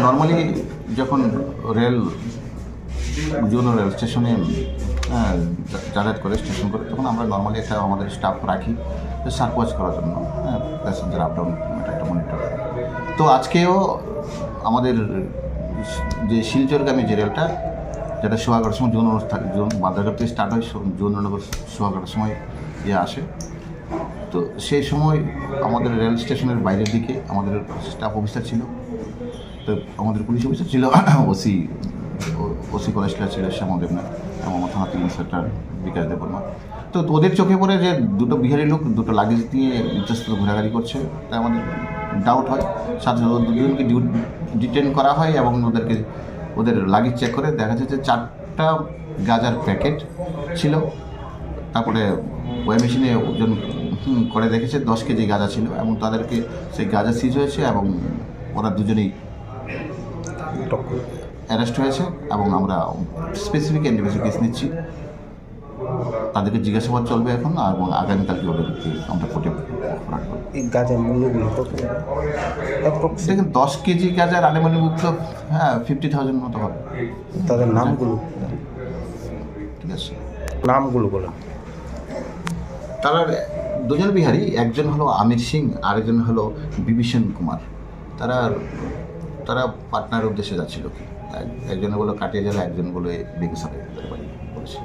Normally যখন zone rail স্টেশনে যাতায়াত করে স্টেশন করে তখন আমরা নর্মালি একটা আমাদের স্টাফ রাখি সার্চ ওয়াচ করার জন্য, প্যাসেঞ্জার আপ ডাউন একটা মনিটর। তো আজকেও আমাদের যে শিলচরগামী যে রেলটা, যেটা সোয়াগাটার সময় জোন বাঁধাঘাট থেকে স্টার্ট হয়, জোননগর সোয়াগাটার সময় আসে। তো সেই সময় আমাদের রেল স্টেশনের বাইরের দিকে আমাদের স্টাফ অফিসার ছিল, তো আমাদের পুলিশ অফিসার ছিল, ওসি কলেজটা ছিল শ্যামল দেবনাথ এবং আমার থানা ইন্সপেক্টর বিকাশ দেববর্মা। তো ওদের চোখে পড়ে যে দুটো বিহারি লোক দুটো লাগেজ নিয়ে ইতস্তত ঘোরাঘুরি করছে, তাই আমাদের ডাউট হয়। সাথে দুজনকে ডিটেন করা হয় এবং ওদের লাগেজ চেক করে দেখা যাচ্ছে 4টা গাঁজার প্যাকেট ছিল। তারপরে ওই মেশিনে ওজন করে দেখেছে 10 কেজি গাঁজা ছিল এবং তাদেরকে সেই গাঁজা সিজ হয়েছে এবং ওরা দুজনেই অ্যারেস্ট হয়েছে এবং আমরা স্পেসিফিক এনডিপিসি কেস নিচ্ছি। তাদেরকে জিজ্ঞাসাবাদ চলবে এখন এবং আগামীকালকে ওদেরকে আমরা কোর্টে অপরাধ করব। এই গাঁজার মূল্যগুলো কত? দেখেন 10 কেজি গাঁজার আনুমানিক 50,000 মতো হবে। তাদের নামগুলো ঠিক আছে, নামগুলো বলেন। তারা দুজন বিহারি, একজন হলো আমির সিং, আরেকজন হলো বিভীষণ কুমার। তারা পাটনার উদ্দেশ্যে যাচ্ছিল কি, একজন বললো কাটিয়া জেলা, একজন বলে বেগুসরাই বলেছে।